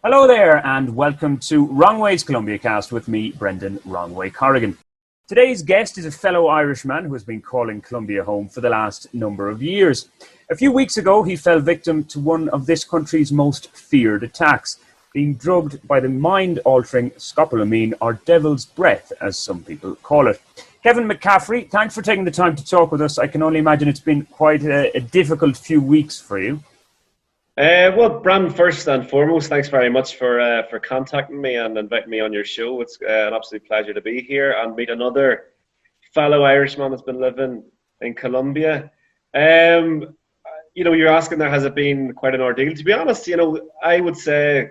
Hello there, and welcome to Wrong Ways Colombia cast with me, Brendan Wrongway Corrigan. Today's guest is a fellow Irishman who has been calling Colombia home for the last number of years. A few weeks ago, he fell victim to one of this country's most feared attacks, being drugged by the mind-altering scopolamine, or devil's breath, as some people call it. Kevin McCaffrey, thanks for taking the time to talk with us. I can only imagine it's been quite a difficult few weeks for you. Well, Bram, first and foremost, thanks very much for contacting me and inviting me on your show. It's an absolute pleasure to be here and meet another fellow Irishman that's been living in Colombia. You're asking there, has it been quite an ordeal? To be honest, I would say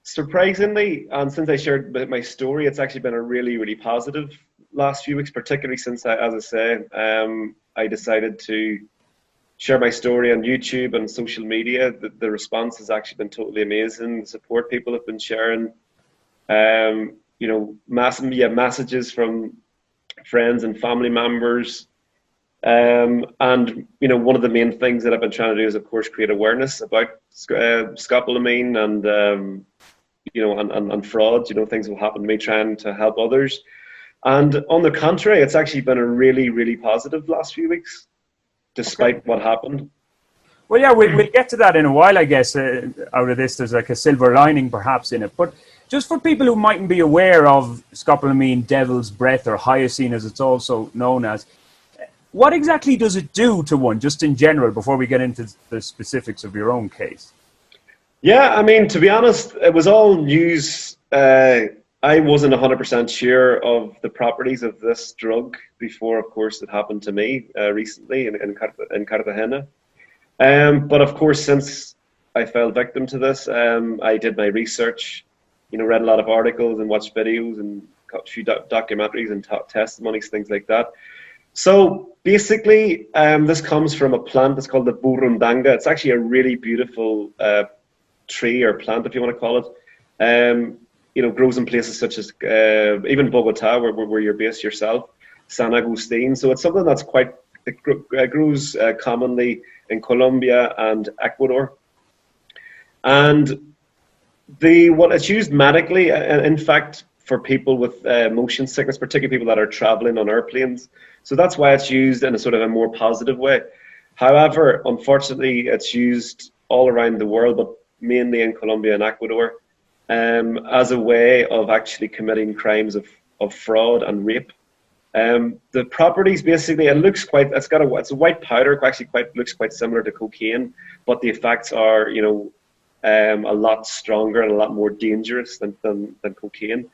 surprisingly, and since I shared my story, it's actually been a really, really positive last few weeks, particularly since, I decided to share my story on YouTube and social media. The response has actually been totally amazing. The support people have been sharing, messages from friends and family members. And one of the main things that I've been trying to do is, of course, create awareness about scopolamine and fraud. Things that will happen to me, trying to help others. And on the contrary, it's actually been a really, really positive last few weeks, despite what happened. Well, yeah, we'll get to that in a while, I guess. Out of this, there's like a silver lining perhaps in it. But just for people who mightn't be aware of scopolamine, devil's breath, or hyoscine as it's also known as, what exactly does it do to one, just in general, before we get into the specifics of your own case? Yeah, I mean, to be honest, it was all news. I wasn't 100% sure of the properties of this drug before, of course, it happened to me recently in Cartagena. But of course, since I fell victim to this, I did my research, read a lot of articles and watched videos and got a few documentaries and testimonies, things like that. So basically, this comes from a plant that's called the burundanga. It's actually a really beautiful tree or plant, if you want to call it. Grows in places such as even Bogota, where you're based yourself, San Agustin. So it's something that's it grows commonly in Colombia and Ecuador. And what it's used medically, in fact, for people with motion sickness, particularly people that are traveling on airplanes. So that's why it's used in a sort of a more positive way. However, unfortunately, it's used all around the world, but mainly in Colombia and Ecuador, as a way of actually committing crimes of fraud and rape. The properties, basically, it's a white powder, actually looks quite similar to cocaine, but the effects are, a lot stronger and a lot more dangerous than cocaine.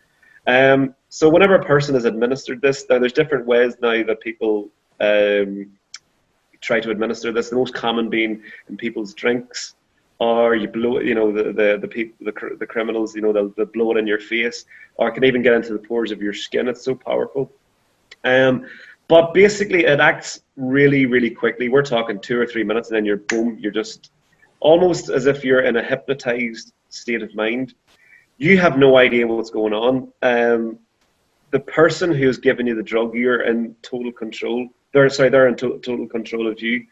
So whenever a person is administered this, now there's different ways now that people try to administer this. The most common being in people's drinks, or you blow, the criminals, they'll blow it in your face, or it can even get into the pores of your skin. It's so powerful. But basically, it acts really, really quickly. We're talking 2 or 3 minutes, and then you're just almost as if you're in a hypnotized state of mind. You have no idea what's going on. The person who's giving you the drug, you're in total control. They're in total control of you.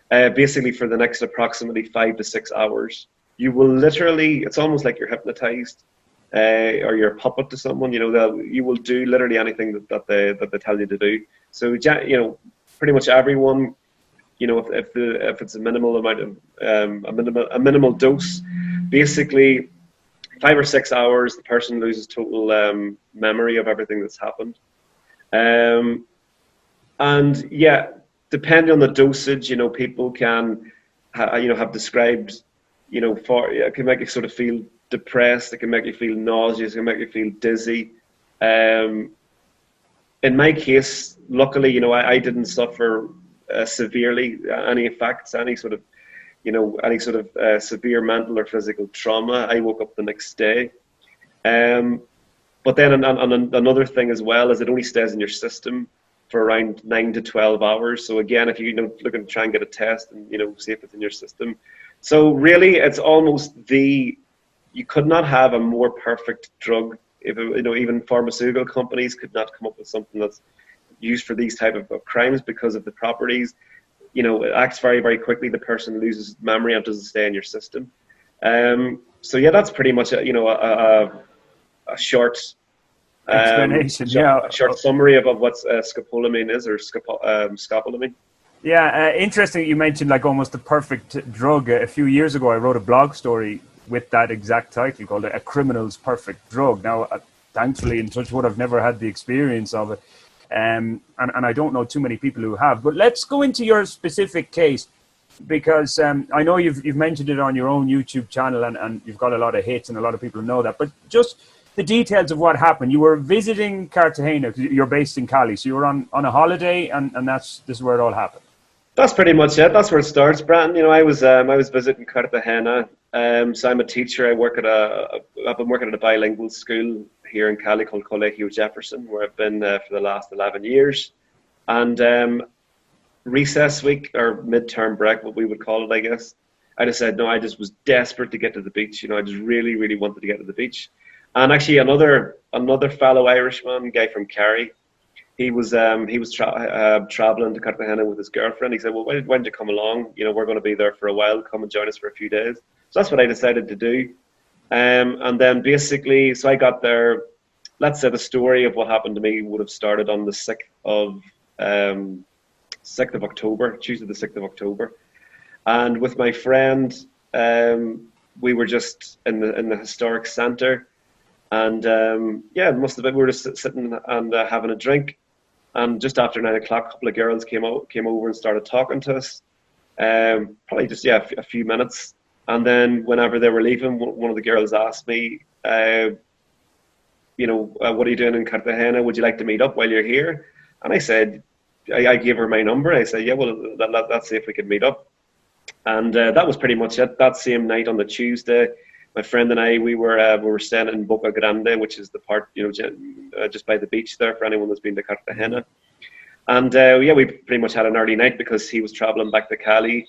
Basically, for the next approximately 5 to 6 hours, you will literally, it's almost like you're hypnotized, or you're a puppet to someone. You will do literally anything that they tell you to do. So, pretty much everyone, if it's a minimal amount of a minimal dose, basically 5 or 6 hours, the person loses total memory of everything that's happened. And yeah, depending on the dosage, people can, have described, it can make you sort of feel depressed. It can make you feel nauseous. It can make you feel dizzy. In my case, luckily, I didn't suffer severely any effects, any sort of severe mental or physical trauma. I woke up the next day. But then another thing as well is it only stays in your system for around 9 to 12 hours. So again, if you're looking to try and get a test and see if it's in your system. So really, it's almost you could not have a more perfect drug. If even pharmaceutical companies could not come up with something that's used for these type of crimes because of the properties. It acts very, very quickly. The person loses memory and doesn't stay in your system. so yeah, that's pretty much a short Explanation, yeah. a short summary of what scopolamine is, or scopolamine. Yeah, interesting. You mentioned like almost the perfect drug. A few years ago, I wrote a blog story with that exact title called "A Criminal's Perfect Drug." Now, thankfully, in touch wood, I've never had the experience of it, and I don't know too many people who have. But let's go into your specific case, because I know you've mentioned it on your own YouTube channel, and you've got a lot of hits, and a lot of people know that. But just the details of what happened. You were visiting Cartagena because you're based in Cali, so you were on a holiday, and this is where it all happened. That's pretty much it. That's where it starts, Brandon. I was visiting Cartagena. So I'm a teacher. I've been working at a bilingual school here in Cali called Colegio Jefferson, where I've been for the last 11 years. And recess week, or midterm break, what we would call it, I guess, I just said no. I just was desperate to get to the beach. I just really, really wanted to get to the beach. And actually, another fellow Irishman, guy from Kerry, he was traveling to Cartagena with his girlfriend. He said, "Well, why don't you come along? We're going to be there for a while. Come and join us for a few days." So that's what I decided to do. And then basically, so I got there. Let's say the story of what happened to me would have started on the 6th of October, Tuesday the 6th of October. And with my friend, we were just in the historic centre. And it must have been, we were just sitting and having a drink. And just after 9 o'clock, a couple of girls came over and started talking to us. Probably just, a few minutes. And then whenever they were leaving, one of the girls asked me, what are you doing in Cartagena? Would you like to meet up while you're here? And I said, I gave her my number. I said, yeah, well, let's see if we could meet up. And that was pretty much it. That same night on the Tuesday, my friend and I, we were staying in Boca Grande, which is the part, just by the beach there for anyone that's been to Cartagena. And we pretty much had an early night because he was traveling back to Cali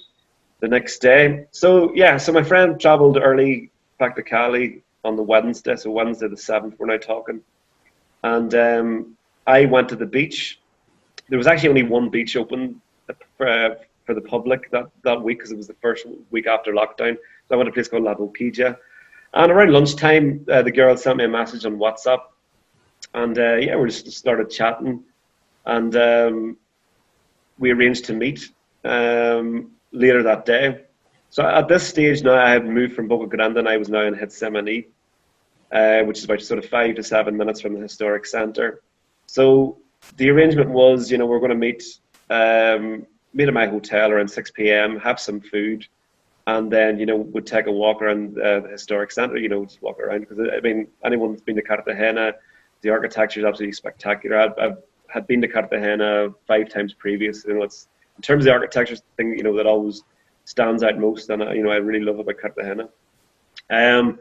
the next day. So my friend traveled early back to Cali on the Wednesday. So Wednesday the 7th, we're now talking. And I went to the beach. There was actually only one beach open for the public that week because it was the first week after lockdown. So I went to a place called La Boquilla. And around lunchtime, the girl sent me a message on WhatsApp. And we just started chatting. And we arranged to meet later that day. So at this stage now, I had moved from Boca Grande and I was now in Gethsemane, which is about sort of 5 to 7 minutes from the historic centre. So the arrangement was, we're going to meet at my hotel around 6 p.m., have some food, and then, we'd take a walk around the historic centre, just walk around. Because, anyone that's been to Cartagena, the architecture is absolutely spectacular. I've had been to Cartagena 5 times previous. It's, in terms of the architecture thing, that always stands out most, and I really love about Cartagena. Girl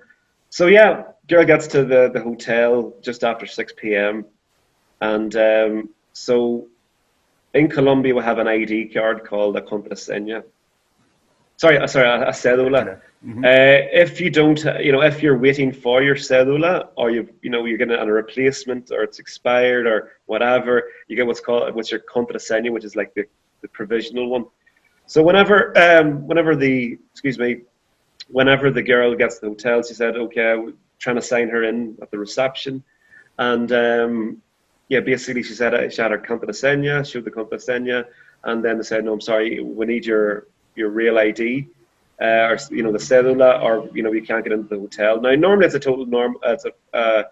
gets to the hotel just after 6 p.m. And so in Colombia we have an ID card called a contraseña. Sorry, a cédula. Mm-hmm. If you don't, if you're waiting for your cédula, or you're getting it on a replacement, or it's expired, or whatever, you get what's your contraseña, which is like the provisional one. So whenever the girl gets to the hotel, she said, okay, we're trying to sign her in at the reception. And basically she said she had her contraseña, showed the contraseña, and then they said, no, I'm sorry, we need your real ID, or the cédula, or you can't get into the hotel. Now normally it's a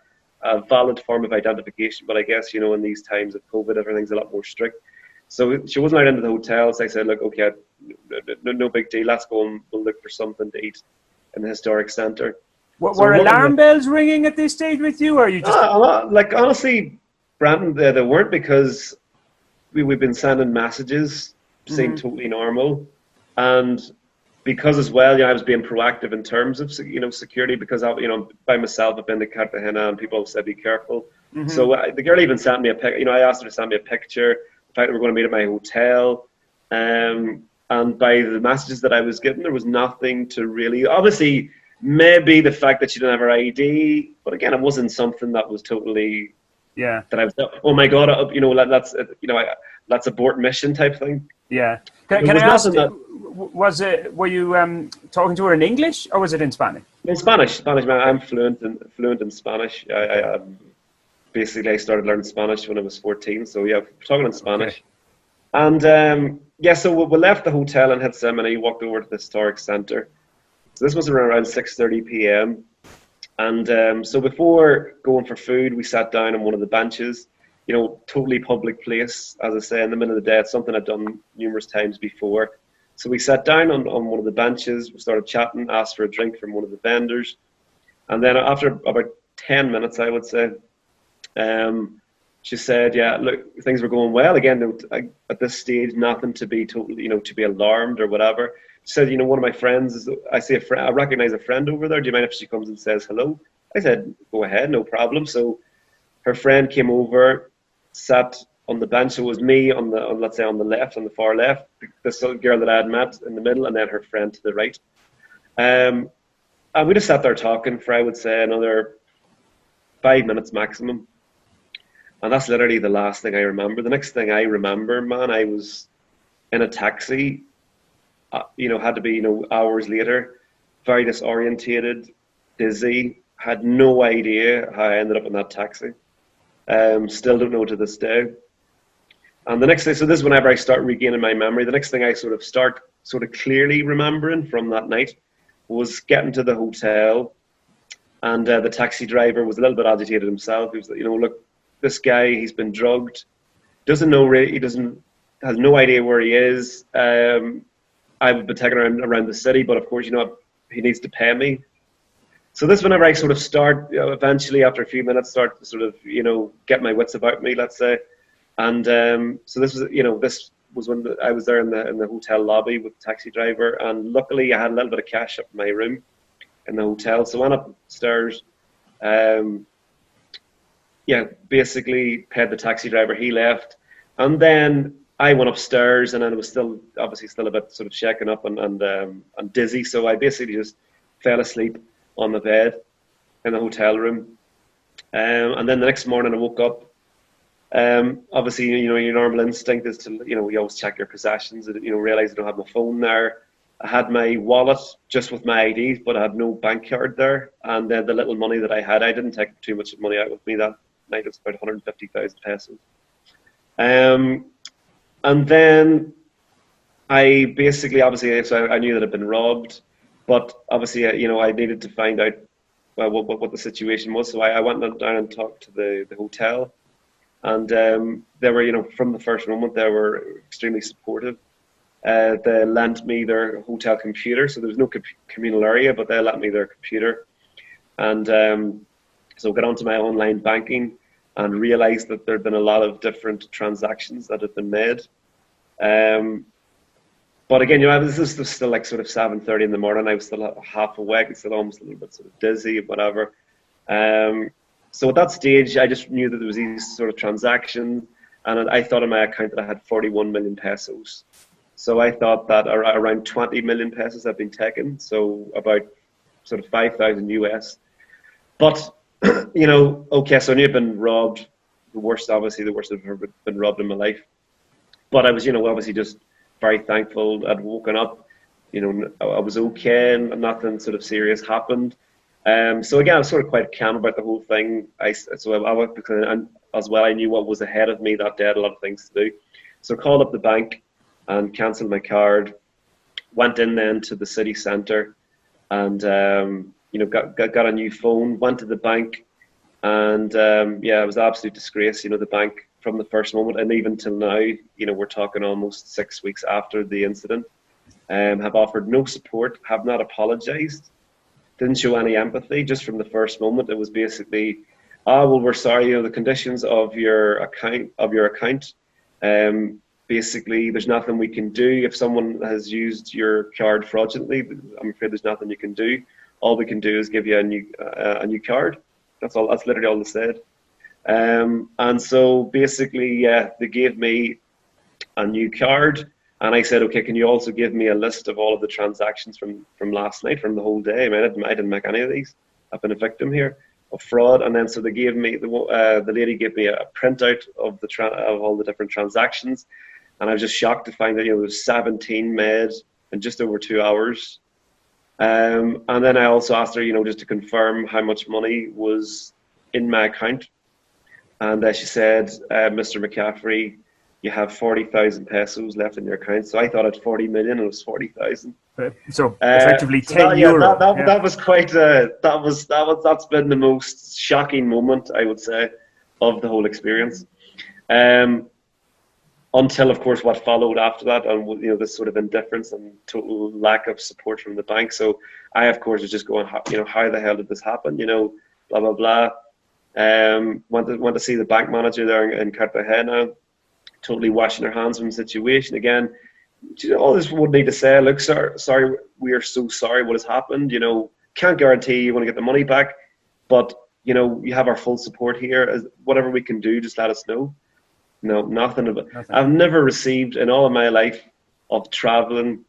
valid form of identification, but I guess in these times of COVID, everything's a lot more strict. So she wasn't allowed into the hotel, so I said, look, okay, no big deal, let's go and we'll look for something to eat in the historic centre. Were alarm bells ringing at this stage with you, or are you just... honestly, Brandon, they weren't, because we've been sending messages, seemed totally normal. And because as well, I was being proactive in terms of, security, because by myself, I've been to Cartagena and people have said, be careful. Mm-hmm. So the girl even sent me I asked her to send me a picture. The fact that we're going to meet at my hotel. And by the messages that I was getting, there was nothing to really, obviously, maybe the fact that she didn't have her ID, but again, it wasn't something that was totally, that I was, oh my God, that's abort mission type thing. Yeah. Can I ask, were you talking to her in English, or was it in Spanish? In Spanish, Spanish, man. I'm fluent in Spanish. Basically I started learning Spanish when I was 14. So yeah, talking in Okay. Spanish. And yeah, so we left the hotel in Gethsemane, walked over to the historic centre. So this was around 6:30 p.m. And so before going for food, we sat down on one of the benches. Totally public place, as I say, in the middle of the day. It's something I've done numerous times before. So we sat down on one of the benches. We started chatting, asked for a drink from one of the vendors. And then after about 10 minutes, I would say, um, she said, "Yeah, look, things were going well. Again, at this stage, nothing to be totally, to be alarmed or whatever." She said, "One of my friends is. I see a friend. I recognize a friend over there. Do you mind if she comes and says hello?" I said, "Go ahead, no problem." So her friend came over, sat on the bench. So it was me let's say on the left, on the far left, this little girl that I had met in the middle, and then her friend to the right. Um, and we just sat there talking for, I would say, another 5 minutes maximum. And that's literally the last thing I remember. The next thing I remember, man, I was in a taxi, had to be, hours later, very disorientated, dizzy, had no idea how I ended up in that taxi. Still don't know to this day. And the next thing, so this is whenever I start regaining my memory. The next thing I start clearly remembering from that night was getting to the hotel, and the taxi driver was a little bit agitated himself. He was, look, this guy, he's been drugged, doesn't know, he doesn't, has no idea where he is. I've been taken around the city, but of course, he needs to pay me. So this, whenever I start, eventually after a few minutes, start to get my wits about me, let's say. And so this was when I was there in the hotel lobby with the taxi driver, and luckily I had a little bit of cash up in my room in the hotel. So I went upstairs, basically paid the taxi driver. He left, and then I went upstairs, and then I was still a bit shaken up and dizzy. So I basically just fell asleep on the bed in the hotel room. And then the next morning I woke up. Obviously, your normal instinct is to, you always check your possessions. Realize I don't have my phone there. I had my wallet just with my IDs, but I had no bank card there. And then the little money that I had, I didn't take too much money out with me that night. It was about 150,000 pesos. And then I basically, obviously, so I knew that I'd been robbed, but obviously, I needed to find out what the situation was. So I went down and talked to the hotel, and they were, from the first moment, they were extremely supportive. They lent me their hotel computer, so there was no communal area, but they lent me their computer, and so got onto my online banking and realized that there had been a lot of different transactions that had been made. But again, this was still like 7:30 in the morning. I was still half awake, and still almost a little bit dizzy, whatever. So at that stage, I just knew that there was these transactions, and I thought in my account that I had 41 million pesos. So I thought that around 20 million pesos had been taken, so about 5,000 US. But okay, so I knew I'd been robbed. The worst I've ever been robbed in my life. But I was, obviously just very thankful I'd woken up. I was okay, and nothing serious happened. So again, I was quite calm about the whole thing. As well, I knew what was ahead of me that day. I had a lot of things to do. So I called up the bank and cancelled my card. Went in then to the city centre, and got a new phone. Went to the bank, and it was an absolute disgrace. The bank, from the first moment, and even till now, we're talking almost 6 weeks after the incident, have offered no support, have not apologised, didn't show any empathy. Just from the first moment, it was basically, well, we're sorry, the conditions of your account, basically, there's nothing we can do. If someone has used your card fraudulently, I'm afraid there's nothing you can do. All we can do is give you a new card. That's all. That's literally all they said. And so basically, they gave me a new card, and I said, okay, can you also give me a list of all of the transactions from last night, from the whole day? I mean, I didn't make any of these. I've been a victim here of fraud. And then so they gave me the lady gave me a printout of of all the different transactions, and I was just shocked to find that there was 17 made in just over 2 hours. And then I also asked her, just to confirm how much money was in my account. And she said, Mr. McCaffrey, you have 40,000 pesos left in your account. So I thought at 40 million, it was 40,000. So effectively €10. That was quite. That's been the most shocking moment, I would say, of the whole experience. Until, of course, what followed after that, and this sort of indifference and total lack of support from the bank. So I, of course, was just going, how the hell did this happen? Blah blah blah. Went to see the bank manager there in Cartagena, totally washing their hands from the situation again. All this would need to say, look, sir, sorry, we are so sorry what has happened. Can't guarantee you're going to get the money back, but you have our full support here. Whatever we can do, just let us know. No, nothing about. I've never received in all of my life of traveling,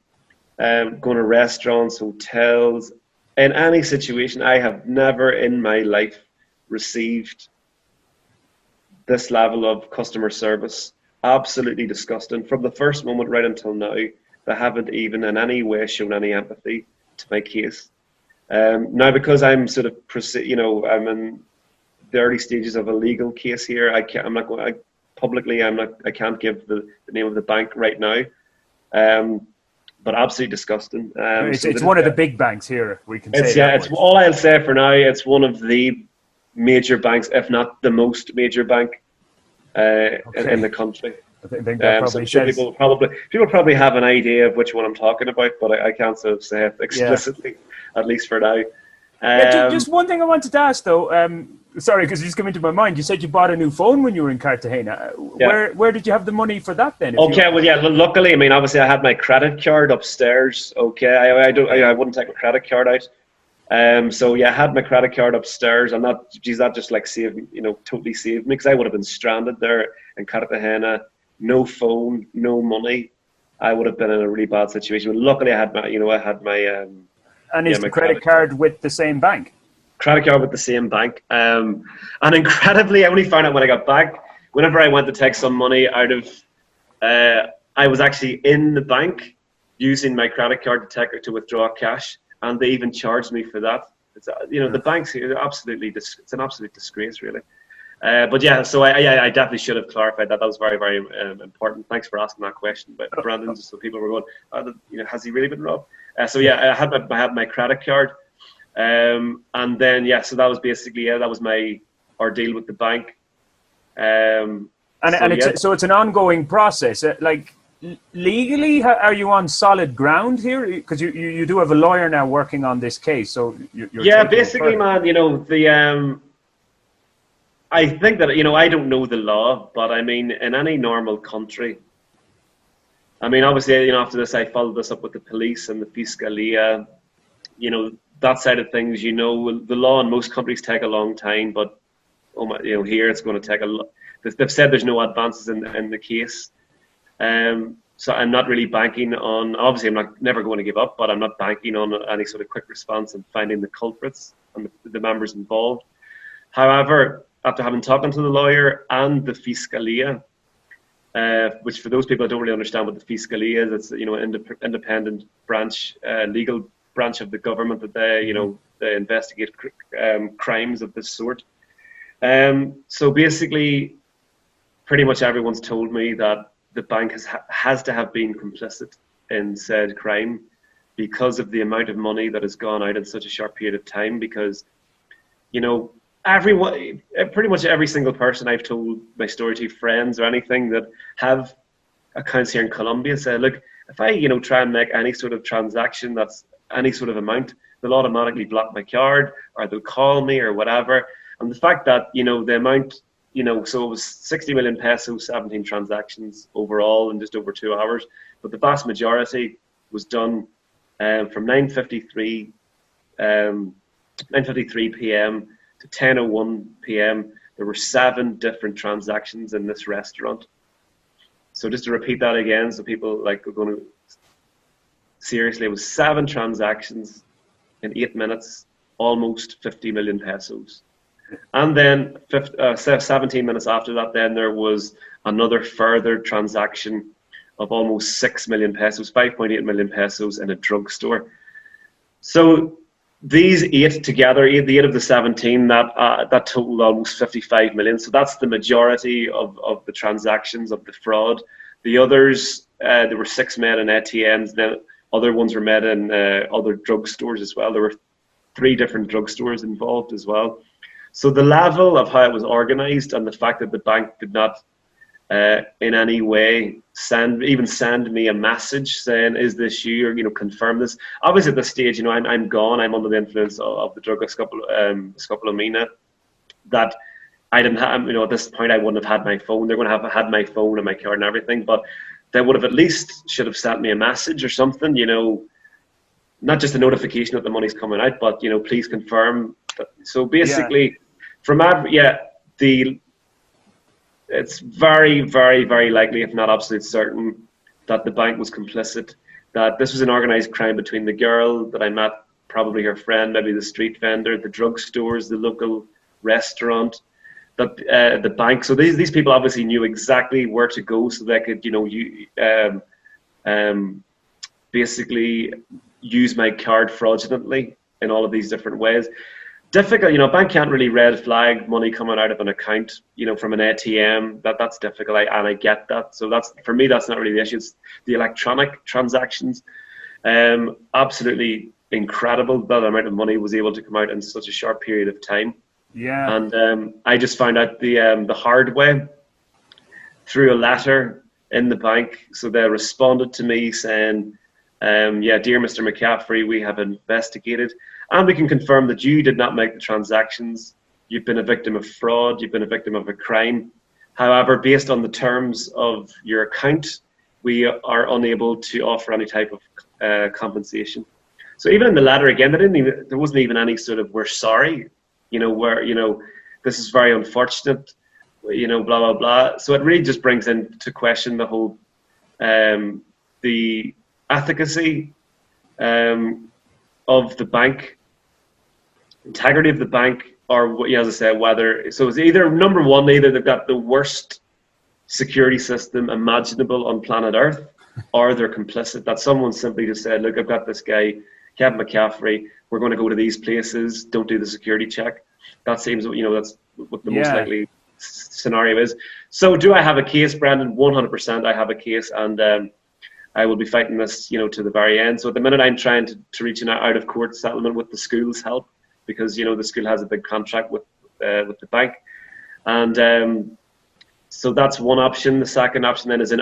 going to restaurants, hotels, in any situation. I have never in my life received this level of customer service. Absolutely disgusting. From the first moment right until now, they haven't even in any way shown any empathy to my case. Now, because I'm sort of, I'm in the early stages of a legal case here. I can't give the name of the bank right now. But absolutely disgusting. It's one of the big banks here. We can say it's all I'll say for now. It's one of the major banks, if not the most major bank in the country. I think that probably so people probably have an idea of which one I'm talking about, but I can't sort of say it explicitly, at least for now. Just one thing I wanted to ask though. Sorry, because it just came into my mind. You said you bought a new phone when you were in Cartagena. Yeah. Where did you have the money for that then? Luckily, obviously I had my credit card upstairs. Okay, I wouldn't take my credit card out. I had my credit card upstairs, and that just like saved me, totally saved me, because I would have been stranded there in Cartagena, no phone, no money. I would have been in a really bad situation. But luckily, I had my. And is the credit card with the same bank? Credit card with the same bank. And incredibly, I only found out when I got back. Whenever I went to take some money out of, I was actually in the bank using my credit card to withdraw cash, and they even charged me for that. It's, the banks here, it's an absolute disgrace, really. So I definitely should have clarified that. That was very, very important. Thanks for asking that question, but Brandon, just so people were going, has he really been robbed? I had my credit card, and then so that was basically that was my ordeal with the bank. It's an ongoing process. Legally, are you on solid ground here? Because you do have a lawyer now working on this case, so you're basically, man. I think that I don't know the law, but I mean, in any normal country, obviously, after this, I followed this up with the police and the Fiscalia, that side of things. The law in most countries take a long time, but here it's going to take a lot. They've said there's no advances in the case, so I'm not really banking on. Obviously, I'm never going to give up, but I'm not banking on any sort of quick response and finding the culprits and the members involved. However, after having talked to the lawyer and the Fiscalia, which for those people that don't really understand what the Fiscalia is, it's an independent branch, legal branch of the government that they investigate crimes of this sort. So basically, pretty much everyone's told me that the bank has to have been complicit in said crime because of the amount of money that has gone out in such a short period of time. Because everyone, pretty much every single person I've told my story to, friends or anything that have accounts here in Colombia, say, look, if I try and make any sort of transaction that's any sort of amount, they'll automatically block my card or they'll call me or whatever. And the fact that the amount, so it was 60 million pesos, 17 transactions overall in just over 2 hours, but the vast majority was done from 9:53 p.m. to 10:01 p.m. There were 7 different transactions in this restaurant. So just to repeat that again, so people are going to seriously, it was 7 transactions in 8 minutes, almost 50 million pesos. And then 17 minutes after that, then there was another further transaction of almost 6 million pesos, 5.8 million pesos in a drugstore. So these 8 together, the 8 of the 17, that totaled almost 55 million. So that's the majority of the transactions, of the fraud. The others, there were 6 made in ATMs. Then other ones were made in other drugstores as well. There were 3 different drugstores involved as well. So the level of how it was organised, and the fact that the bank did not in any way send me a message saying, is this you, or confirm this. Obviously at this stage, I'm gone, I'm under the influence of the drug scopolamine, that I didn't have, at this point I wouldn't have had my phone. They're going to have had my phone and my card and everything, but they would have at least should have sent me a message or something, not just a notification that the money's coming out, but please confirm. So basically, it's very, very, very likely, if not absolutely certain, that the bank was complicit, that this was an organised crime between the girl that I met, probably her friend, maybe the street vendor, the drugstores, the local restaurant, that the bank. So these people obviously knew exactly where to go, so they could, basically use my card fraudulently in all of these different ways. Difficult, a bank can't really red flag money coming out of an account, from an ATM. That's difficult, and I get that. So for me, that's not really the issue. It's the electronic transactions. Absolutely incredible that amount of money was able to come out in such a short period of time. Yeah. And I just found out the hard way through a letter in the bank. So they responded to me saying, dear Mr. McCaffrey, we have investigated and we can confirm that you did not make the transactions. You've been a victim of fraud. You've been a victim of a crime. However, based on the terms of your account, we are unable to offer any type of compensation. So even in the letter, again, there wasn't even any sort of, we're sorry, this is very unfortunate, blah, blah, blah. So it really just brings into question the whole, the efficacy of the bank, integrity of the bank, or, as I said, whether, so it's either, number one, either they've got the worst security system imaginable on planet Earth, or they're complicit, that someone simply just said, look, I've got this guy, Kevin McCaffrey, we're going to go to these places, don't do the security check. That seems, that's what the most likely scenario is. So do I have a case, Brendan? 100% I have a case, and I will be fighting this, to the very end. So at the minute, I'm trying to reach an out-of-court settlement with the school's help, because, the school has a big contract with the bank. And so that's one option. The second option then is an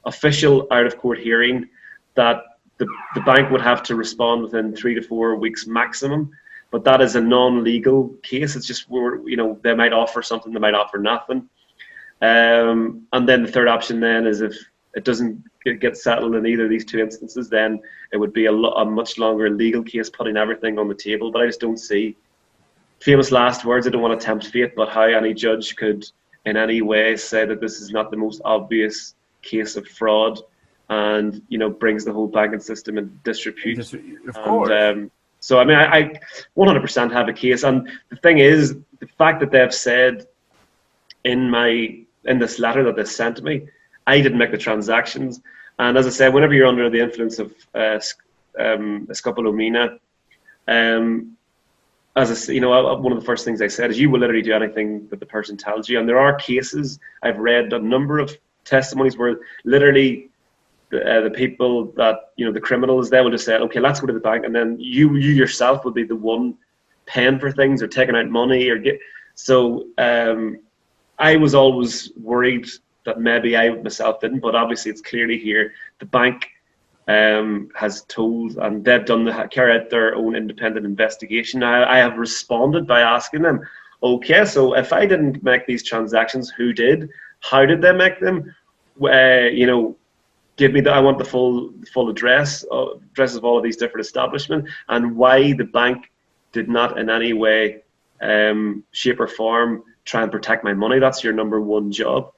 official out-of-court hearing that the bank would have to respond within 3 to 4 weeks maximum. But that is a non-legal case. It's just where, they might offer something, they might offer nothing. And then the third option then is if it doesn't get settled in either of these 2 instances, then it would be a much longer legal case, putting everything on the table. But I just don't see, famous last words, I don't want to tempt fate, but how any judge could in any way say that this is not the most obvious case of fraud and, brings the whole banking system in disrepute. Of course. And, so, I 100% have a case. And the thing is, the fact that they've said in this letter that they sent me, I didn't make the transactions. And as I said, whenever you're under the influence of scopolamine, as I say, one of the first things I said is you will literally do anything that the person tells you. And there are cases, I've read a number of testimonies where literally the people that, the criminals, they will just say, okay, let's go to the bank. And then you yourself will be the one paying for things or taking out money So I was always worried that maybe I myself didn't, but obviously it's clearly here the bank has told, and they've carried out their own independent investigation. I have responded by asking them, okay, so if I didn't make these transactions, who did? How did they make them? Give me I want the full addresses of all of these different establishments, and why the bank did not in any way, shape or form, try and protect my money. That's your number one job.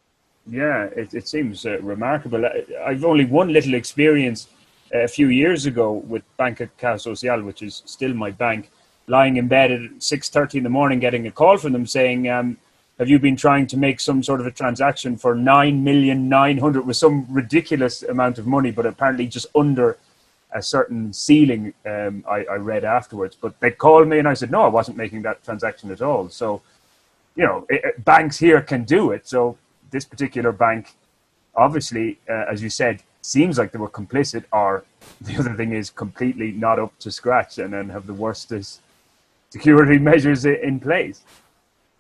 Yeah, it seems remarkable. I've only one little experience a few years ago with Banca Social, which is still my bank, lying in bed at 6:30 in the morning, getting a call from them saying, have you been trying to make some sort of a transaction for 9,900,000 with some ridiculous amount of money, but apparently just under a certain ceiling. I read afterwards, but they called me and I said no, I wasn't making that transaction at all. So, banks here can do it. So this particular bank, obviously, as you said, seems like they were complicit, or the other thing is completely not up to scratch and then have the worst security measures in place.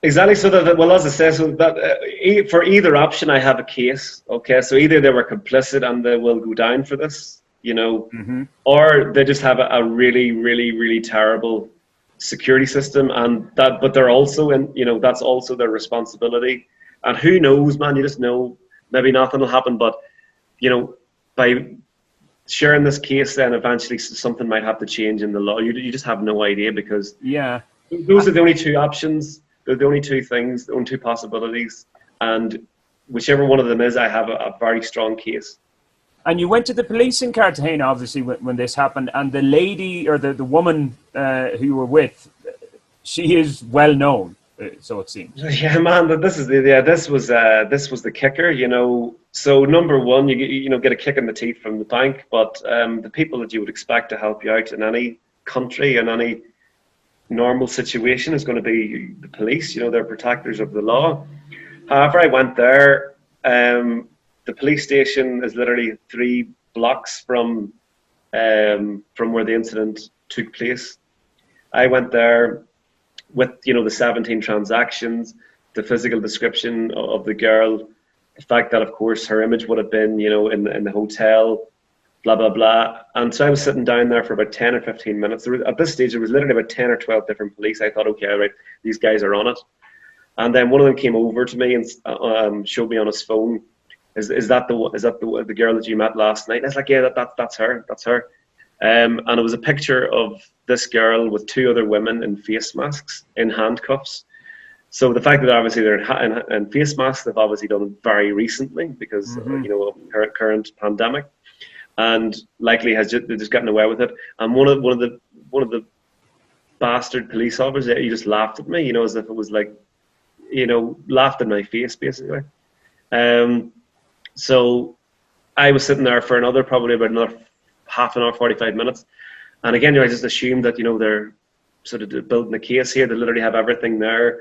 Exactly. So that, well, as I say, so that for either option, I have a case. Okay, so either they were complicit and they will go down for this, or they just have a really, really, really terrible security system, and that, but they're also in, that's also their responsibility. And who knows, man? You just know maybe nothing will happen, but by sharing this case, then eventually something might have to change in the law. You just have no idea, because those are the only two options. They're the only two things, the only two possibilities, and whichever one of them is, I have a very strong case. And you went to the police in Cartagena, obviously, when this happened, and the lady or the woman who you were with, she is well known, so it seems. Yeah, man, but this was the kicker, So number one, you get a kick in the teeth from the bank, but the people that you would expect to help you out in any country, in any normal situation, is going to be the police. They're protectors of the law. However, I went there. The police station is literally 3 blocks from where the incident took place. I went there with the 17 transactions, the physical description of the girl, the fact that of course her image would have been in the hotel, blah blah blah. And so I was sitting down there for about 10 or 15 minutes. At this stage, there was literally about 10 or 12 different police. I thought, okay, all right, these guys are on it. And then one of them came over to me and showed me on his phone, is that the girl that you met last night? And I was like, yeah, that's her. And it was a picture of this girl with 2 other women in face masks, in handcuffs. So the fact that obviously they're in face masks, they've obviously done very recently because of current pandemic, and likely they're just getting away with it. And one of the bastard police officers, he just laughed at me, as if it was like, laughed in my face basically. So I was sitting there for probably about another half an hour, 45 minutes. And again, I just assumed that, they're sort of building a case here. They literally have everything there.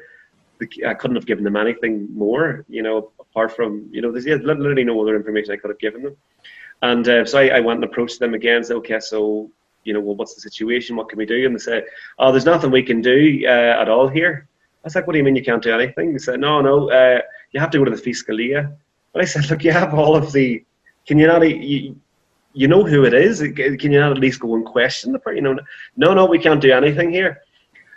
I couldn't have given them anything more, apart from, there's literally no other information I could have given them. And so I went and approached them again and said, okay, so, well, what's the situation? What can we do? And they said, oh, there's nothing we can do at all here. I was like, what do you mean you can't do anything? They said, no, you have to go to the Fiscalia. But I said, look, you have all of the, can you not, you know who it is? Can you not at least go and question the person? No, we can't do anything here.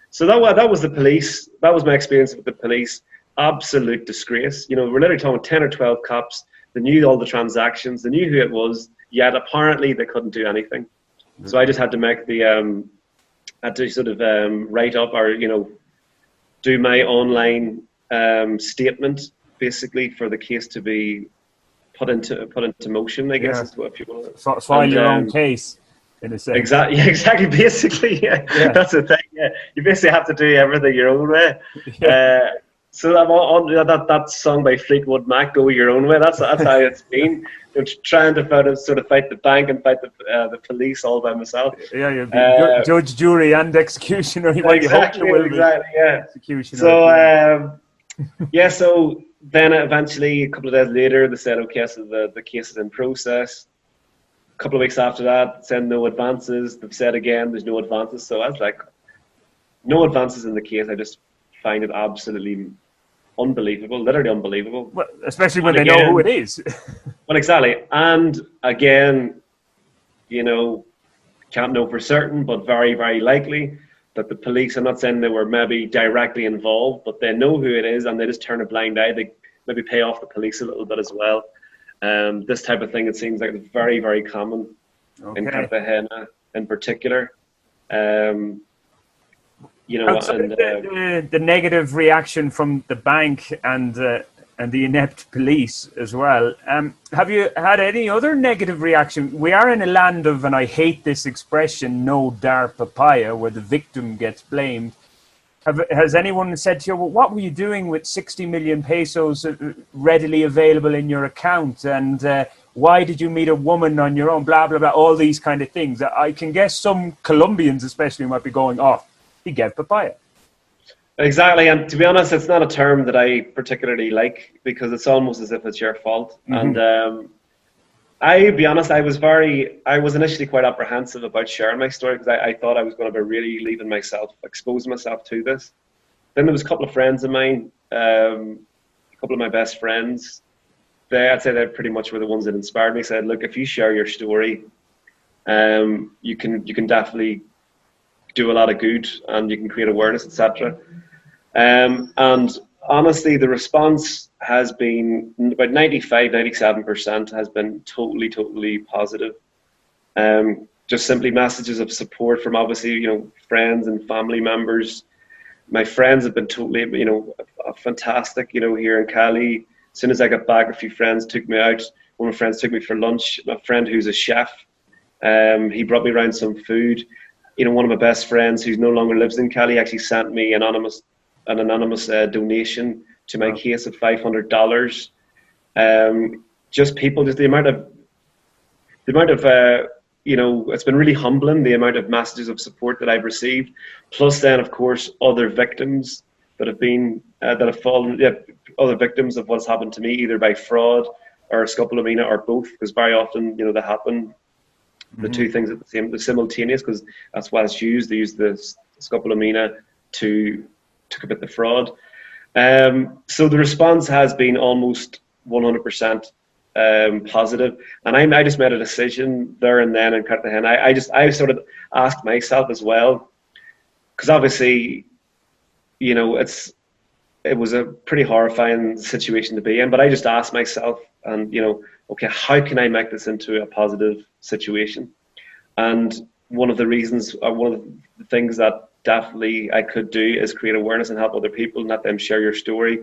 So that was the police. That was my experience with the police. Absolute disgrace. We're literally talking 10 or 12 cops. They knew all the transactions. They knew who it was. Yet apparently they couldn't do anything. Mm-hmm. So I just had to make write up or do my online statement basically for the case to be put into motion, I guess is what people file your own case in a sense. Exactly. Basically, yeah. That's the thing. Yeah, you basically have to do everything your own way. Yeah. So I'm on that song by Fleetwood Mac, "Go Your Own Way." That's how it's been. Trying to fight the bank and fight the police all by myself. Yeah, you'll be judge, jury, and executioner. Exactly. Yeah. Executioner. So so then eventually, a couple of days later, they said, okay, so the case is in process. A couple of weeks after that, said no advances. They've said again, there's no advances. So I was like, no advances in the case. I just find it absolutely unbelievable, literally unbelievable. Well, especially when they know who it is. Well, exactly. And again, can't know for certain, but very, very likely that the police, I'm not saying they were maybe directly involved, but they know who it is and they just turn a blind eye. They maybe pay off the police a little bit as well. This type of thing, it seems like it's very, very common in Cartagena in particular. The negative reaction from the bank and the inept police as well. Have you had any other negative reaction? We are in a land of, and I hate this expression, no dar papaya, where the victim gets blamed. Has anyone said to you, well, what were you doing with 60 million pesos readily available in your account? And why did you meet a woman on your own, blah, blah, blah, all these kind of things. I can guess some Colombians especially might be going, oh, he gave papaya. Exactly, and to be honest, it's not a term that I particularly like because it's almost as if it's your fault. Mm-hmm. And I, be honest, I was initially quite apprehensive about sharing my story because I thought I was going to be really leaving myself, exposing myself to this. Then there was a couple of friends of mine, a couple of my best friends. I'd say they pretty much were the ones that inspired me. Said, look, if you share your story, you can definitely do a lot of good and you can create awareness, etc. And honestly, the response has been about 95, 97% has been totally positive. Just simply messages of support from obviously, friends and family members. My friends have been totally, fantastic, here in Cali. As soon as I got back, a few friends took me out. One of my friends took me for lunch. A friend who's a chef, he brought me around some food. One of my best friends who no longer lives in Cali actually sent me an anonymous donation to my case of $500. Just people, just the amount of it's been really humbling, the amount of messages of support that I've received. Plus, then of course, other victims that have fallen, other victims of what's happened to me, either by fraud or scopolamine or both, because very often, they happen. The two things at the simultaneous, because that's why it's used. They use the scopolamine to commit the fraud. So the response has been almost 100% positive, and I just made a decision there and then in Cartagena. I sort of asked myself as well, because obviously, it was a pretty horrifying situation to be in. But I just asked myself, and okay, how can I make this into a positive situation? And one of the reasons, or one of the things that definitely I could do is create awareness and help other people and let them share your story.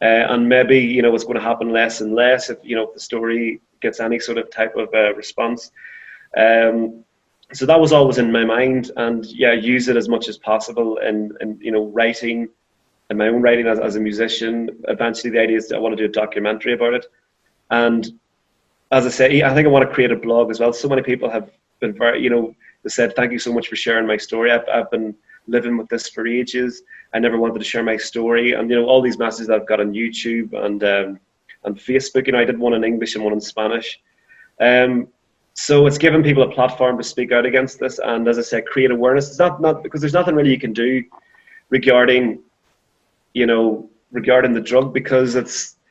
And maybe, it's going to happen less and less if, if the story gets any sort of type of response. So that was always in my mind, and use it as much as possible in writing, and my own writing as a musician. Eventually, the idea is I want to do a documentary about it. And as I say, I think I want to create a blog as well. So many people have been very, they said, thank you so much for sharing my story. I've been living with this for ages. I never wanted to share my story. And, all these messages that I've got on YouTube and Facebook, I did one in English and one in Spanish. So it's given people a platform to speak out against this. And as I said, create awareness. It's not because there's nothing really you can do regarding the drug, because of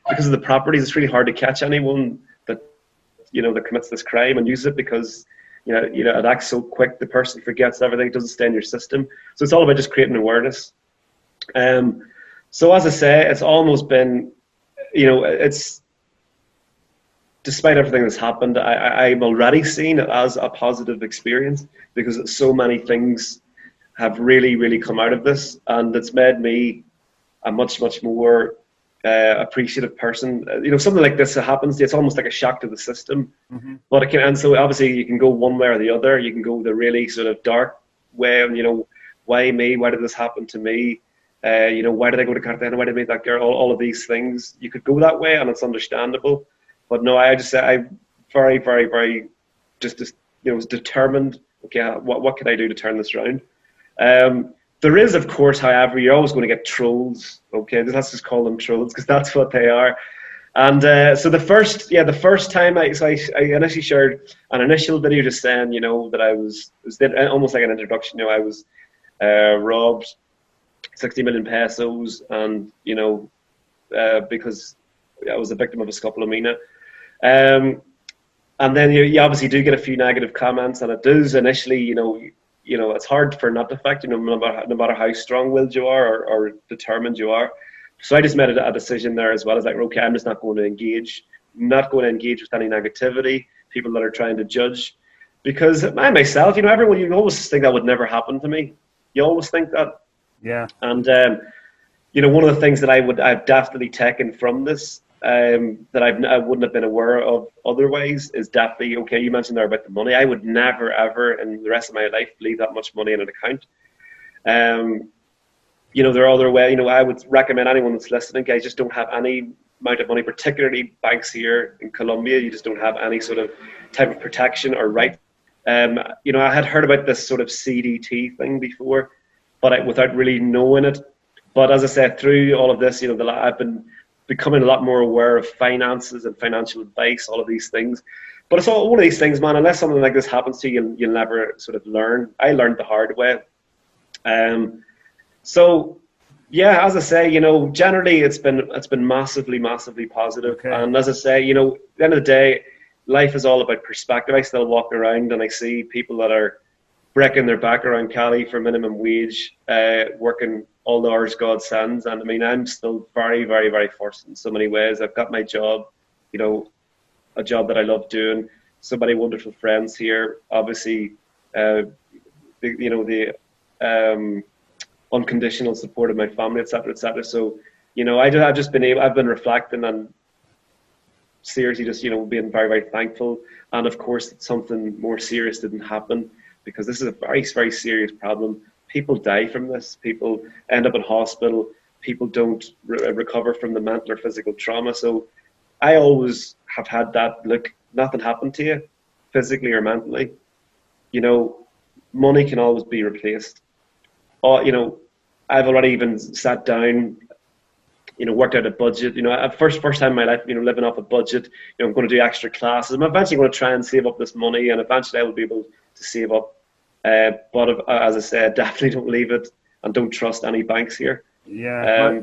the properties. It's really hard to catch anyone that commits this crime and uses it, because it acts so quick. The person forgets everything. It doesn't stay in your system. So it's all about just creating awareness. So as I say, it's almost been, it's, despite everything that's happened, I'm already seeing it as a positive experience, because so many things have really come out of this, and it's made me a much more appreciative person. Something like this happens, it's almost like a shock to the system. But it can, and so obviously you can go one way or the other. You can go the really sort of dark way, and why me? Why did this happen to me? Why did I go to Cartagena? Why did I meet that girl? All of these things. You could go that way, and it's understandable. But no, I just say I'm very just was determined. Okay, what can I do to turn this around? There is, of course, however, you're always going to get trolls. Okay, let's just call them trolls, because that's what they are. And so the first time I initially shared an initial video just saying, that I was almost like an introduction. I was robbed 60 million pesos, and because I was a victim of a scopolamine. And then you obviously do get a few negative comments, and it does initially, it's hard for not to affect, no matter how strong-willed you are or determined you are. So I just made a decision there as well. As like, okay, I'm just not going to engage. I'm not going to engage with any negativity, people that are trying to judge. Because I myself, everyone, you always think that would never happen to me. You always think that. Yeah. And, one of the things that I've definitely taken from this, that I wouldn't have been aware of otherwise, is definitely, okay, you mentioned there about the money. I would never, ever in the rest of my life leave that much money in an account. There are other ways. I would recommend anyone that's listening, guys, just don't have any amount of money, particularly banks here in Colombia. You just don't have any sort of type of protection or right. You know, I had heard about this sort of CDT thing before, but without really knowing it. But as I said, through all of this, you know, I've been becoming a lot more aware of finances and financial advice, all of these things. But it's all one of these things, man. Unless something like this happens to you, you'll never sort of learn. I learned the hard way. So yeah, as I say, you know, generally it's been massively positive. Okay. And as I say, you know, at the end of the day, life is all about perspective. I still walk around and I see people that are breaking their back around Cali for minimum wage, working all the hours God sends. And I mean, I'm still very fortunate in so many ways. I've got my job, you know, a job that I love doing. So many wonderful friends here. Obviously, the unconditional support of my family, etc., etc. So, you know, I've been reflecting and seriously just, you know, being very thankful. And of course, that something more serious didn't happen, because this is a very serious problem. People die from this. People end up in hospital. People don't recover from the mental or physical trauma. So I always have had that, look, nothing happened to you physically or mentally. You know, money can always be replaced. You know, I've already even sat down, you know, worked out a budget. You know, first time in my life, you know, living off a budget. You know, I'm going to do extra classes. I'm eventually going to try and save up this money, and eventually I will be able to save up. But as I said, definitely don't leave it, and don't trust any banks here. Yeah.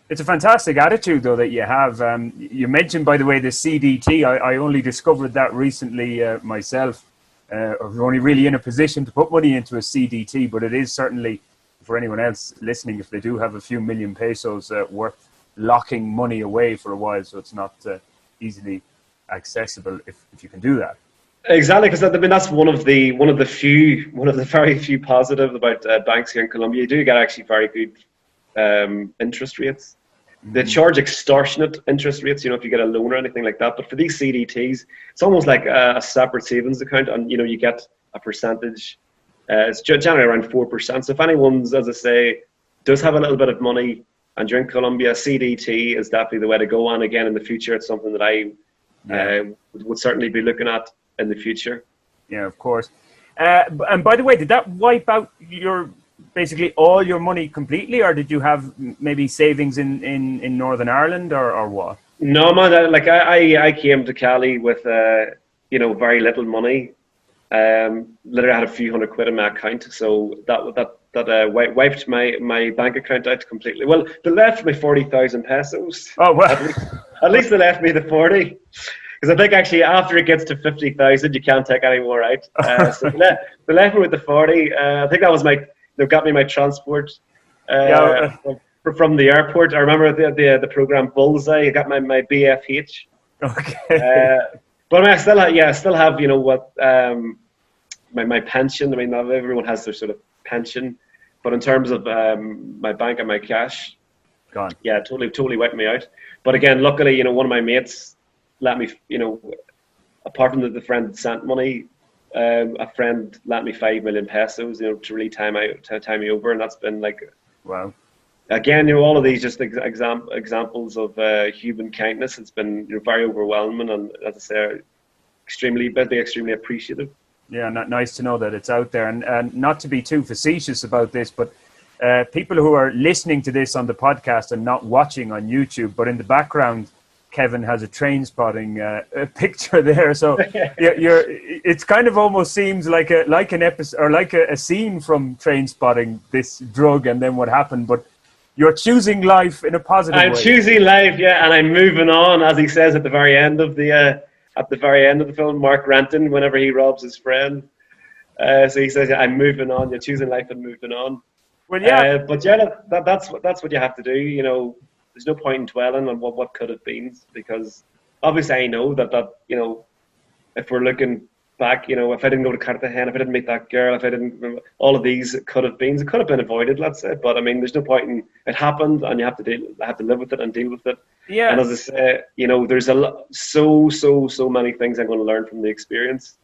It's a fantastic attitude, though, that you have. You mentioned, by the way, the CDT. I only discovered that recently myself. We're only really in a position to put money into a CDT, but it is certainly, for anyone else listening, if they do have a few million pesos, worth locking money away for a while, so it's not easily accessible if you can do that. Exactly, because I mean that's one of the very few positive about banks here in Colombia. You do get actually very good interest rates. They charge extortionate interest rates, you know, if you get a loan or anything like that. But for these CDTs, it's almost like a separate savings account, and you know, you get a percentage. It's generally around 4%. So if anyone's, as I say, does have a little bit of money and you're in Colombia, CDT is definitely the way to go. And again, in the future, it's something that I would certainly be looking at in the future. Yeah, of course. And by the way, did that wipe out basically all your money completely, or did you have maybe savings in Northern Ireland, or what? No, man. Like I came to Cali with you know, very little money. Literally had a few £100 in my account, so that wiped my bank account out completely. Well, they left me 40,000 pesos. Oh well, at least they left me the 40. Because I think actually after it gets to 50,000, you can't take any more out. So they left me with the 40. I think that was they got me my transport from the airport. I remember the program Bullseye. I got my BFH. Okay. But I mean, I still have, you know, what my pension. I mean, not everyone has their sort of pension, but in terms of my bank and my cash, gone. Yeah, totally wiped me out. But again, luckily, you know, one of my mates let me, you know, apart from the friend that sent money, a friend lent me 5 million pesos, you know, to really time me over, and that's been like, wow. Again, you know, all of these just examples of human kindness. It's been, you know, very overwhelming, and as I say, extremely appreciative. Yeah, nice to know that it's out there, and not to be too facetious about this, but people who are listening to this on the podcast and not watching on YouTube, but in the background, Kevin has a Trainspotting picture there, so it's kind of almost seems like an episode or like a scene from Trainspotting, this drug and then what happened, but you're choosing life in a positive way. I'm choosing life, yeah, and I'm moving on, as he says at the very end of the film, Mark Renton, whenever he robs his friend. So he says, "I'm moving on. You're choosing life and moving on." Well, yeah, but yeah, that's what you have to do. You know, there's no point in dwelling on what could have been, because obviously I know that you know, if we're looking back, you know, if I didn't go to Cartagena, if I didn't meet that girl, if I didn't, all of these it could have been avoided, let's say. But I mean, there's no point in it happened, and you have to live with it and deal with it. Yeah. And as I say, you know, there's so many things I'm going to learn from the experience.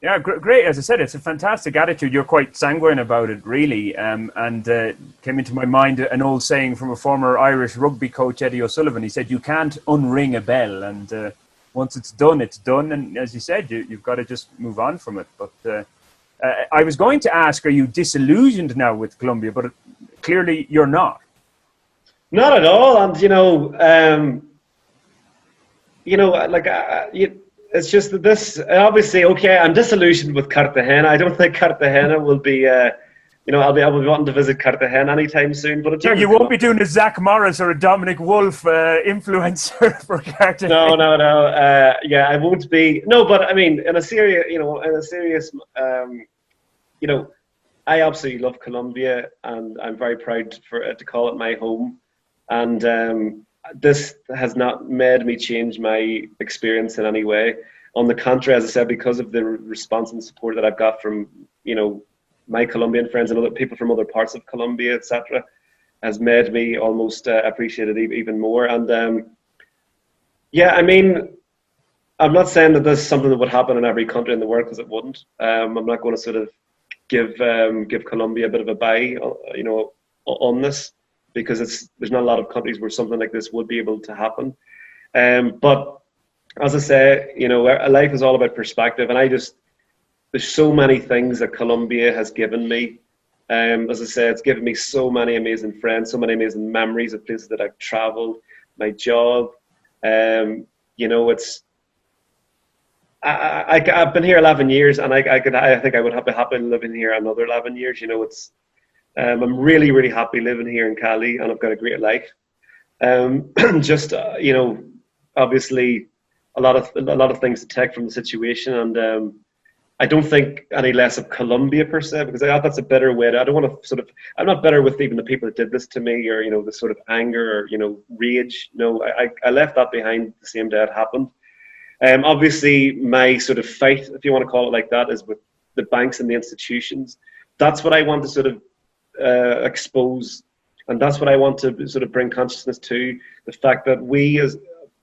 Yeah, great. As I said, it's a fantastic attitude. You're quite sanguine about it, really. Came into my mind an old saying from a former Irish rugby coach, Eddie O'Sullivan. He said, "You can't unring a bell, and once it's done, it's done." And as you said, you've got to just move on from it. But I was going to ask, are you disillusioned now with Colombia? But clearly, you're not. Not at all. And like it's just that this obviously okay. I'm disillusioned with Cartagena. I don't think Cartagena will be. I'll be wanting to visit Cartagena anytime soon. But Yeah, you won't be doing a Zach Morris or a Dominic Wolf influencer for Cartagena. No. Yeah, I won't be. No, but I mean, in a serious, I absolutely love Colombia, and I'm very proud to call it my home. And this has not made me change my experience in any way. On the contrary, as I said, because of the response and support that I've got from, my Colombian friends and other people from other parts of Colombia, etc., has made me almost appreciate it even more. And yeah, I mean, I'm not saying that this is something that would happen in every country in the world, because it wouldn't. I'm not going to sort of give Colombia a bit of a buy, on this, because there's not a lot of countries where something like this would be able to happen. But as I say, life is all about perspective, and there's so many things that Colombia has given me. As I say, it's given me so many amazing friends, so many amazing memories of places that I've traveled, my job. I've been here 11 years, and I think I would be happy living here another 11 years. I'm really, really happy living here in Cali, and I've got a great life. Obviously, a lot of things to take from the situation, and I don't think any less of Colombia per se, because that's a bitter way. I don't want to I'm not bitter with even the people that did this to me, or the sort of anger or rage. No, I left that behind the same day it happened. Obviously, my sort of fight, if you want to call it like that, is with the banks and the institutions. That's what I want to sort of expose, and that's what I want to sort of bring consciousness to, the fact that we as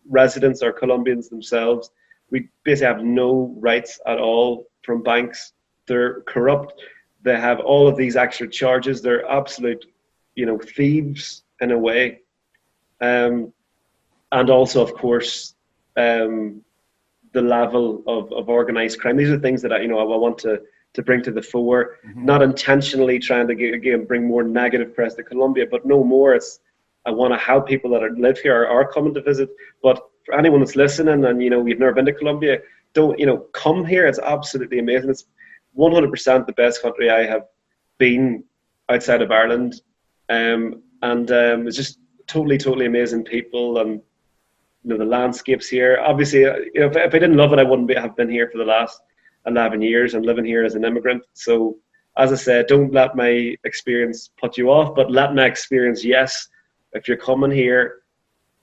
residents or Colombians themselves, we basically have no rights at all from banks. They're corrupt. They have all of these extra charges. They're absolute, thieves in a way. And also, of course, the level of organized crime. These are things that I want to bring to the fore, not intentionally trying to bring more negative press to Colombia, but no more. I want to help people that live here or are coming to visit. But for anyone that's listening and you've never been to Colombia, don't come here. It's absolutely amazing. It's 100% the best country I have been outside of Ireland, and it's just totally amazing people, and the landscapes here. Obviously, if I didn't love it, I wouldn't have been here for the last 11 years and living here as an immigrant. So, as I said, don't let my experience put you off, but let my experience, yes. If you're coming here,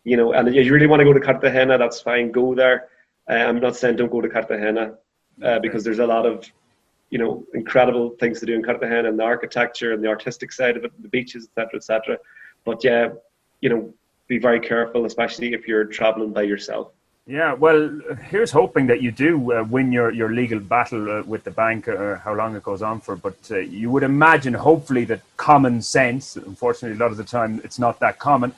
and you really want to go to Cartagena, that's fine, go there. I'm not saying don't go to Cartagena, because there's a lot of, incredible things to do in Cartagena, and the architecture and the artistic side of it, the beaches, etc., etc. But yeah, be very careful, especially if you're traveling by yourself. Yeah, well, here's hoping that you do win your legal battle with the bank, or how long it goes on for. But you would imagine, hopefully, that common sense, unfortunately, a lot of the time it's not that common,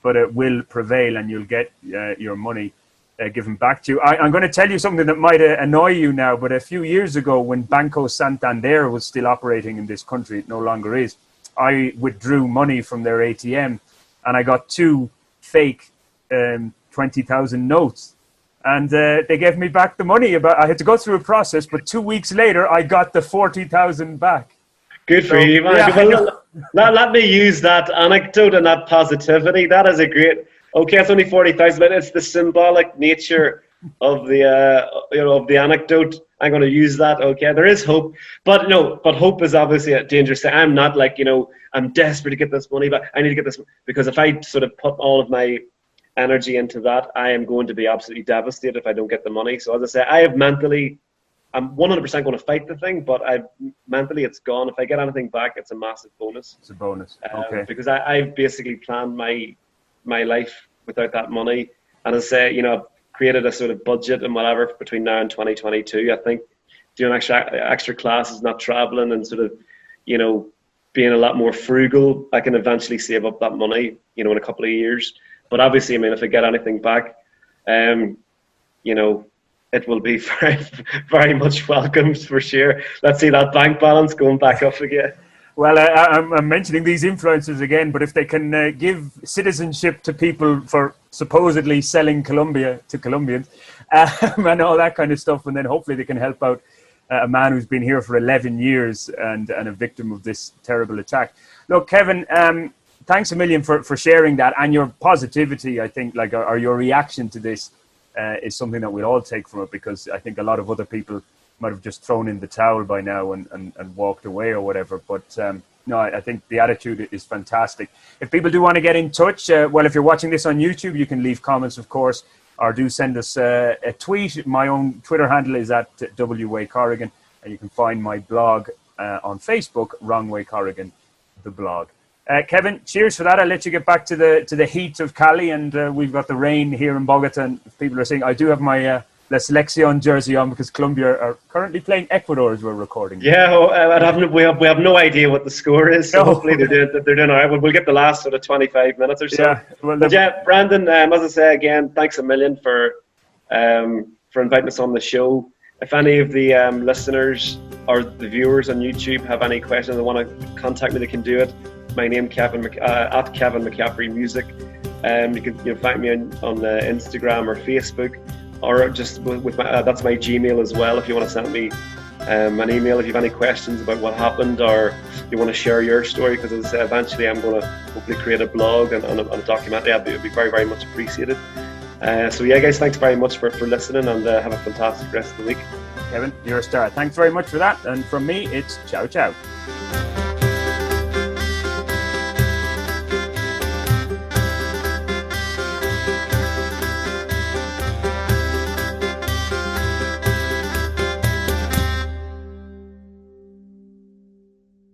but it will prevail, and you'll get your money given back to you. I'm going to tell you something that might annoy you now, but a few years ago, when Banco Santander was still operating in this country, it no longer is, I withdrew money from their ATM, and I got 2 fake 20,000 notes, and they gave me back the money. I had to go through a process, but 2 weeks later I got the 40,000 back. Good for you, man. Yeah, let me use that anecdote and that positivity. That is a great. Okay, it's only 40,000, but it's the symbolic nature of the of the anecdote. I'm going to use that. Okay, there is hope, but hope is obviously a dangerous thing. I'm not like I'm desperate to get this money, but I need to get this, because if I sort of put all of my energy into that, I am going to be absolutely devastated if I don't get the money. So as I say, I'm 100% going to fight the thing, but mentally it's gone. If I get anything back, it's a massive bonus. It's a bonus. Okay. Because I've basically planned my life without that money. And as I say, I've created a sort of budget and whatever between now and 2022. I think doing extra classes, not traveling, and sort of, you know, being a lot more frugal, I can eventually save up that money, you know, in a couple of years. But obviously, I mean, if I get anything back, you know, it will be very, very much welcomed for sure. Let's see that bank balance going back up again. Well, I'm mentioning these influencers again, but if they can give citizenship to people for supposedly selling Colombia to Colombians and all that kind of stuff, and then hopefully they can help out a man who's been here for 11 years and a victim of this terrible attack. Look, Kevin, thanks a million for sharing that, and your positivity, I think, like, or your reaction to this is something that we'll all take from it, because I think a lot of other people might have just thrown in the towel by now and walked away or whatever. But no, I think the attitude is fantastic. If people do want to get in touch, well, if you're watching this on YouTube, you can leave comments, of course, or do send us a tweet. My own Twitter handle is at WA Corrigan, and you can find my blog on Facebook, Wrong Way Corrigan, the blog. Kevin, cheers for that. I'll let you get back to the heat of Cali, and we've got the rain here in Bogota. And people are saying I do have my La Selección jersey on because Colombia are currently playing Ecuador as we're recording. Yeah, we have no idea what the score is, so hopefully they're doing all right. We'll get the last sort of 25 minutes or so. Yeah, well, Brandon, as I say again, thanks a million for inviting us on the show. If any of the listeners or the viewers on YouTube have any questions they want to contact me, they can do it. My name Kevin at Kevin McCaffrey Music. You can find me on Instagram or Facebook, or just with my that's my Gmail as well. If you want to send me an email if you have any questions about what happened, or you want to share your story, because as I say, eventually I'm going to hopefully create a blog and a documentary. It'd be very, very much appreciated. So yeah, guys, thanks very much for listening, and have a fantastic rest of the week. Kevin, you're a star. Thanks very much for that. And from me, it's ciao, ciao.